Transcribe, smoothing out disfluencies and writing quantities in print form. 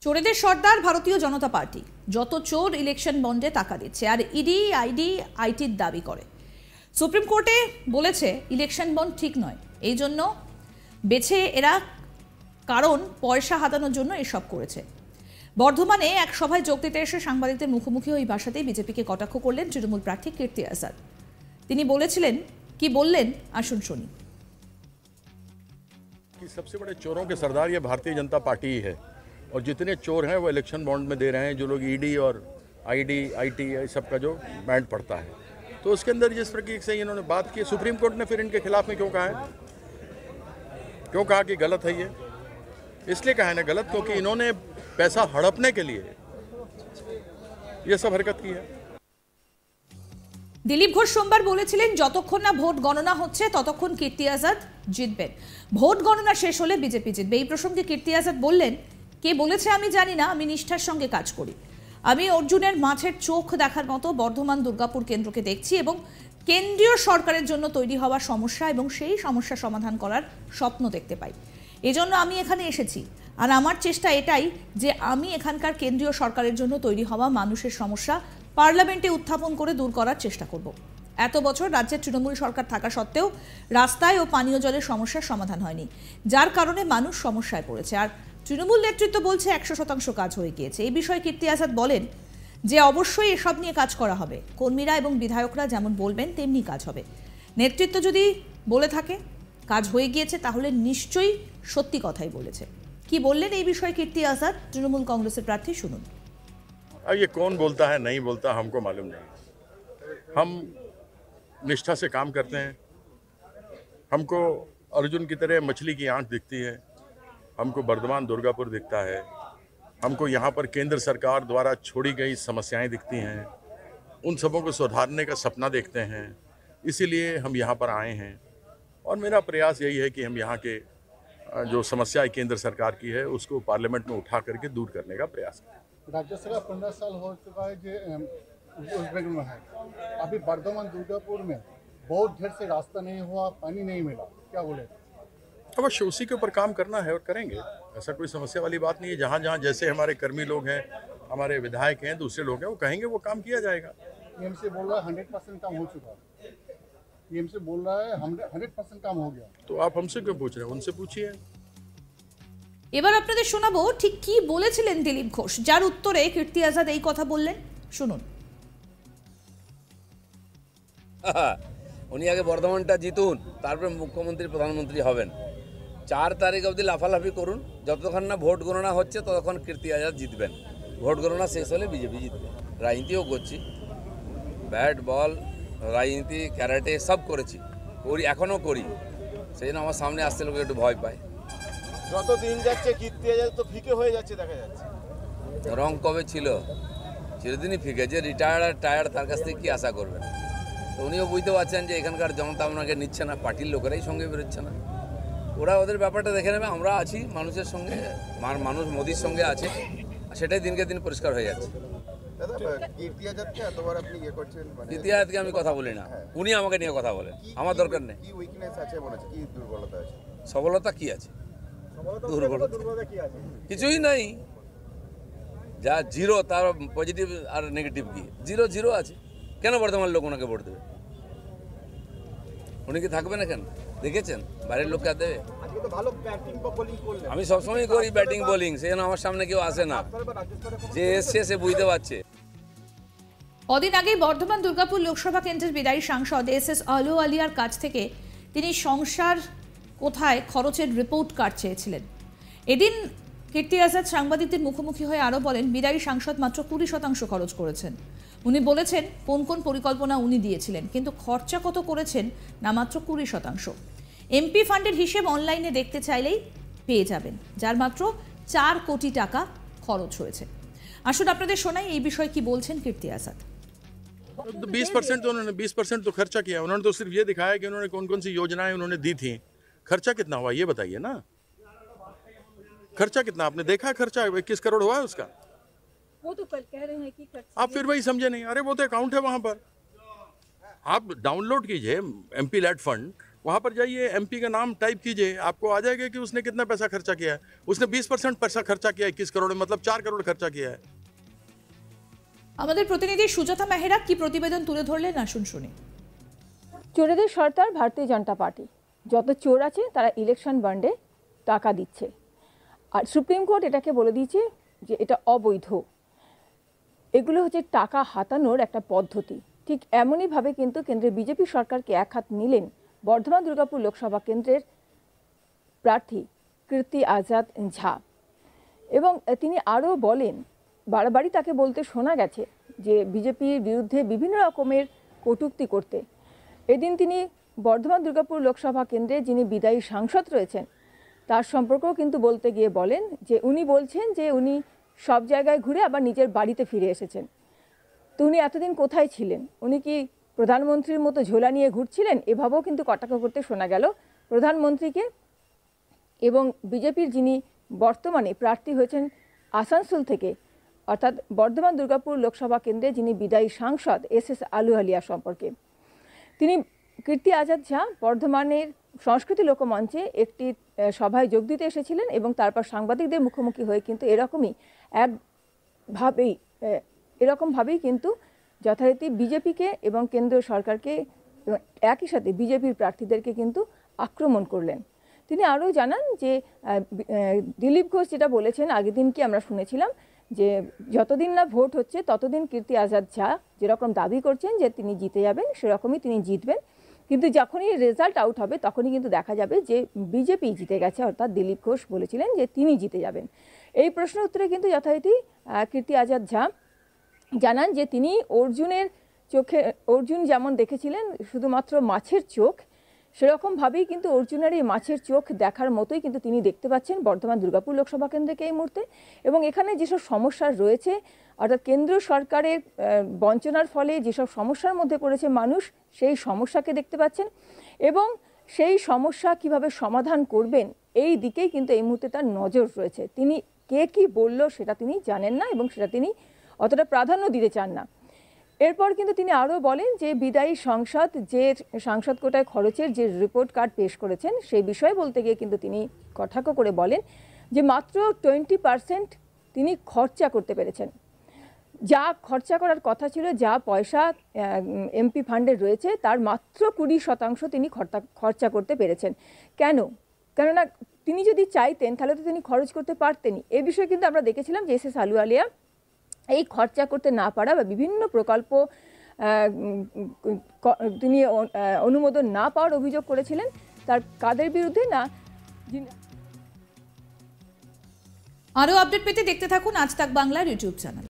চোরেদের সর্দার ভারতীয় জনতা পার্টি। যত চোর ইলেকশন বন্ডে টাকা দিচ্ছে আর ইডি আইডি আইটির দাবি করে। সুপ্রিম কোর্টে বলেছে ইলেকশন বন্ড ঠিক নয়, এই জন্য বেছে এরা কারণ পয়সা হাতানোর জন্য এসব করেছে। বর্ধমানে এক সভায় যোগ দিতে এসে সাংবাদিকদের মুখোমুখি ওই ভাষাতেই বিজেপিকে কটাক্ষ করলেন তৃণমূল প্রার্থী কীর্তি আজাদ। তিনি বলেছিলেন, কি বললেন আসুন শুনি। सबसे बड़े चोरों के सरदार ये भारतीय जनता पार्टी ही है और जितने चोर हैं वो इलेक्शन बॉन्ड में दे रहे हैं, जो लोग ईडी और आईडी आईटी सब का जो बैंड पड़ता है। तो उसके अंदर जिस प्रकार से इन्होंने बात की, सुप्रीम कोर्ट ने फिर इनके खिलाफ में क्यों कहा है, क्यों कहा कि गलत है? ये इसलिए कहा है ना गलत, क्योंकि इन्होंने पैसा हड़पने के लिए ये सब हरकत की है। দিলীপ ঘোষ সোমবার বলেছিলেন, যতক্ষণ না ভোট গণনা হচ্ছে ততক্ষণ কীর্তি আজাদ জিতবেন, ভোট গণনা শেষ হলে বিজেপি জিতবে। এই প্রসঙ্গে কীর্তি আজাদ বললেন, কে বলেছে আমি জানি না, আমি নিষ্ঠার সঙ্গে কাজ করি। আমি অর্জুনের মাছের চোখ দেখার মতো বর্ধমান দুর্গাপুর কেন্দ্রকে দেখছি এবং কেন্দ্রীয় সরকারের জন্য তৈরি হওয়া সমস্যা এবং সেই সমস্যা সমাধান করার স্বপ্ন দেখতে পাই। এজন্য আমি এখানে এসেছি আর আমার চেষ্টা এটাই যে আমি এখানকার কেন্দ্রীয় সরকারের জন্য তৈরি হওয়া মানুষের সমস্যা পার্লামেন্টে উত্থাপন করে দূর করার চেষ্টা করব। এত বছর রাজ্যের তৃণমূল সরকার থাকা সত্ত্বেও রাস্তায় ও পানীয় জলের সমস্যার সমাধান হয়নি, যার কারণে মানুষ সমস্যায় পড়েছে। আর তৃণমূল নেতৃত্ব বলছে 100% কাজ হয়ে গিয়েছে। এই বিষয়ে কীর্তি আজাদ বলেন যে অবশ্যই এসব নিয়ে কাজ করা হবে, কর্মীরা এবং বিধায়করা যেমন বলবেন তেমনি কাজ হবে। নেতৃত্ব যদি বলে থাকে কাজ হয়ে গিয়েছে তাহলে নিশ্চয়ই সত্যি কথাই বলেছে। কি বললেন এই বিষয়ে কীর্তি আজাদ, তৃণমূল কংগ্রেসের প্রার্থী, শুনুন। अब ये कौन बोलता है नहीं बोलता हमको मालूम नहीं, हम निष्ठा से काम करते हैं। हमको अर्जुन की तरह मछली की आंख दिखती है, हमको बर्धमान दुर्गापुर दिखता है, हमको यहाँ पर केंद्र सरकार द्वारा छोड़ी गई समस्याएं दिखती हैं, उन सबों को सुधारने का सपना देखते हैं, इसीलिए हम यहाँ पर आए हैं। और मेरा प्रयास यही है कि हम यहाँ के जो समस्याएं केंद्र सरकार की है उसको पार्लियामेंट में उठा करके दूर करने का प्रयास करें। राज्यसभा 15 साल हो चुका है जो वेस्ट बेंगल में है, अभी बर्धमान दुर्गापुर में बहुत ढेर से रास्ता नहीं हुआ, पानी नहीं मिला, क्या बोले? अवश्य उसी के ऊपर काम करना है और करेंगे, ऐसा कोई समस्या वाली बात नहीं है। जहाँ जहाँ जैसे हमारे कर्मी लोग हैं, हमारे विधायक हैं, दूसरे लोग हैं, वो कहेंगे वो काम किया जाएगा। टीएमसी बोल रहा है 100% काम हो चुका है, टीएमसी बोल रहा है 100% काम हो गया। तो आप हमसे क्यों पूछ रहे हैं, उनसे पूछिए। এবার আপনাদের শোনাবো ঠিক কি বলেছিলেন দিলীপ ঘোষ, যার উত্তরে কীর্তি আজাদ এই কথা বললেন, শুনুন। উনি আগে বর্ধমানটা জিতুন, তারপরে মুখ্যমন্ত্রী প্রধানমন্ত্রী হবেন। 4 তারিখ অবধি লাফালাফি করুন, যতক্ষণ না ভোট গণনা হচ্ছে ততক্ষণ কীর্তি আজাদ জিতবেন। ভোট গণনা শেষ হলে বিজেপি জিতবে। রাজনীতিও করছি, ব্যাট বল রাজনীতি ক্যারাটে সব করেছি, করি এখনও করি, সেই জন্য আমার সামনে আসতে লোক একটু ভয় পায়। যত দিন যাচ্ছে কীর্তি আজাদ তো ফিকে হয়ে যাচ্ছে দেখা যাচ্ছে। রং কবে ছিল, চিরদিনই ফিকে। যে রিটায়ার্ড আর টায়ার্ড তার কাছ থেকে কী আশা করবেন? তো উনিও বুঝতে পারছেন যে এখানকার জনতা ওনাকে নিচ্ছে না, পার্টির লোকেরাই সঙ্গে বেরোচ্ছে না। ওরা ওদের ব্যাপারটা দেখে নেবে, আমরা আছি মানুষের সঙ্গে, মানুষ মোদির সঙ্গে আছে, সেটাই দিনকে দিন পরিষ্কার হয়ে যাচ্ছে। কীর্তি আজাদকে এতবার আপনি ইয়ে করছেন, কীর্তি আজাদকে আমি কথা বলি না, উনি আমাকে নিয়ে কথা বলেন, আমার দরকার নেই। কি উইকনেস আছে মনে হচ্ছে, কি দুর্বলতা আছে? সফলতা কি আছে? দুর্বলতা কিছুই নাই, যা জিরো তার পজিটিভ আর নেগেটিভ কি? 0-0 আছে। কেন বর্ধমান লোক ওনাকে ভোট দেবে? উনি কি থাকবে না কেন? দেখেছেন বাইরের লোককে দেবে? আমি সবসময় করি ব্যাটিং বোলিং, সেজন্য আমার সামনে কেউ আসে না, যে এসছে সে বুঝতে পারছে। কদিন আগেই বর্ধমান দুর্গাপুর লোকসভা কেন্দ্রের বিদায়ী সাংসদ এস আলু আলিয়ার কাছ থেকে তিনি সংসার কোথায় খরচের রিপোর্ট কার্ড চেয়েছিলেন। এদিন কীর্তি আজাদ সাংবাদিকদের মুখোমুখি হয়ে আরও বলেন, বিদায়ী সাংসদ মাত্র 20% খরচ করেছেন। উনি বলেছেন কোন কোন পরিকল্পনা উনি দিয়েছিলেন, কিন্তু খরচা কত করেছেন না মাত্র 20%। এমপি ফান্ডের হিসেব অনলাইনে দেখতে চাইলেই পেয়ে যাবেন, যার মাত্র 4 কোটি টাকা খরচ হয়েছে। আসুন আপনাদের শোনাই এই বিষয়ে কি বলছেন কীর্তি আজাদ। 20% तो उन्होंने 20% तो खर्चा किया। उन्होंने तो सिर्फ ये दिखाया कि उन्होंने कौन कौन सी योजनाएं उन्होंने दी थी। खर्चा कितना हुआ ये बताइए ना, खर्चा कितना आपने देखा? खर्चा 21 करोड़ हुआ है उसका। वो तो कल कह रहे हैं कि आप फिर वही समझे नहीं। अरे वो तो अकाउंट है वहां पर, आप डाउनलोड कीजिए एमपी लैड फंड, वहाँ पर जाइए, एमपी का नाम टाइप कीजिए, आपको आ जाएगा कि उसने कितना पैसा खर्चा किया है। उसने 20% पैसा खर्चा किया है 21 करोड़ में, मतलब 4 करोड़ खर्चा किया है। আমাদের প্রতিনিধি সুজাতা মেহরা কি প্রতিবেদন তুলে ধরলেন আসুন শুনি। চোরেদের সরকার ভারতীয় জনতা পার্টি, যত চোর আছে তারা ইলেকশন বন্ডে টাকা দিচ্ছে, আর সুপ্রিম কোর্ট এটাকে বলে দিয়েছে যে এটা অবৈধ। এগুলো হচ্ছে টাকা হাতানোর একটা পদ্ধতি। ঠিক এমনইভাবে কিন্তু কেন্দ্রের বিজেপি সরকারকে এক হাত নিলেন বর্ধমান দুর্গাপুর লোকসভা কেন্দ্রের প্রার্থী কীর্তি আজাদ ঝা। এবং তিনি আরও বলেন, বারবারই তাকে বলতে শোনা গেছে যে বিজেপির বিরুদ্ধে বিভিন্ন রকমের কটূক্তি করতে। এদিন তিনি বর্ধমান দুর্গাপুর লোকসভা কেন্দ্রে যিনি বিদায়ী সাংসদ রয়েছেন তার সম্পর্কেও কিন্তু বলতে গিয়ে বলেন যে উনি বলছেন যে উনি সব জায়গায় ঘুরে আবার নিজের বাড়িতে ফিরে এসেছেন। তো উনি এতদিন কোথায় ছিলেন? উনি কি প্রধানমন্ত্রীর মতো ঝোলা নিয়ে ঘুরছিলেন? এভাবেও কিন্তু কটাক্ষ করতে শোনা গেল প্রধানমন্ত্রীকে। এবং বিজেপির যিনি বর্তমানে প্রার্থী হয়েছেন আসানসোল থেকে, অর্থাৎ বর্ধমান দুর্গাপুর লোকসভা কেন্দ্রে যিনি বিদায়ী সাংসদ এস আলুওয়ালিয়া সম্পর্কে। তিনি কীর্তি আজাদ ঝা বর্ধমানের সংস্কৃতি লোকমঞ্চে একটি সভায় যোগ দিতে এসেছিলেন এবং তারপর সাংবাদিকদের মুখোমুখি হয়ে কিন্তু এরকমভাবেই কিন্তু যথারীতি বিজেপিকে এবং কেন্দ্রীয় সরকারকে একই সাথে বিজেপির প্রার্থীদেরকে কিন্তু আক্রমণ করলেন। তিনি আরও জানান যে দিলীপ ঘোষ যেটা বলেছেন আগের দিন কি আমরা শুনেছিলাম যে যতদিন না ভোট হচ্ছে ততদিন কীর্তি আজাদ ঝা যেরকম দাবি করছেন যে তিনি জিতে যাবেন সেরকমই তিনি জিতবেন, কিন্তু যখনই রেজাল্ট আউট হবে তখনই কিন্তু দেখা যাবে যে বিজেপি জিতে গেছে, অর্থাৎ দিলীপ ঘোষ বলেছিলেন যে তিনি জিতে যাবেন। এই প্রশ্নের উত্তরে কিন্তু যথারীতি কীর্তি আজাদ ঝা জানান যে তিনি অর্জুন যেমন দেখেছিলেন শুধুমাত্র মাছের চোখ, সেরকমভাবেই কিন্তু অর্জুনের এই মাছের চোখ দেখার মতোই কিন্তু তিনি দেখতে পাচ্ছেন বর্ধমান দুর্গাপুর লোকসভা কেন্দ্রকে এই মুহূর্তে। এবং এখানে যেসব সমস্যা রয়েছে, অর্থাৎ কেন্দ্র সরকারের বঞ্চনার ফলে যেসব সমস্যার মধ্যে পড়েছে মানুষ, সেই সমস্যাকে দেখতে পাচ্ছেন এবং সেই সমস্যা কিভাবে সমাধান করবেন এই দিকেই কিন্তু এই মুহূর্তে তার নজর রয়েছে। তিনি কে কি বলল সেটা তিনি জানেন না এবং সেটা তিনি অতটা প্রাধান্য দিতে চান না। এরপর কিন্তু তিনি আরও বলেন যে বিদায়ী সংসদ যে সাংসদ কোটায় খরচের যে রিপোর্ট কার্ড পেশ করেছেন সেই বিষয়ে বলতে গিয়ে কিন্তু তিনি কটাক্ষ করে বলেন যে মাত্র 20% তিনি খরচা করতে পেরেছেন। যা খরচা করার কথা ছিল, যা পয়সা এমপি ফান্ডে রয়েছে তার মাত্র 20% তিনি খরচা করতে পেরেছেন। কেননা তিনি যদি চাইতেন তাহলে তো তিনি খরচ করতে পারতেনই। এই বিষয়ে কিন্তু আমরা দেখেছিলাম যে এস আলুওয়ালিয়া এই খরচা করতে না পারা বা বিভিন্ন প্রকল্প তিনি অনুমোদন না পাওয়ার অভিযোগ করেছিলেন। তার কাদের বিরুদ্ধে না। আরও আপডেট পেতে দেখতে থাকুন আজ তাক বাংলার ইউটিউব চ্যানেল।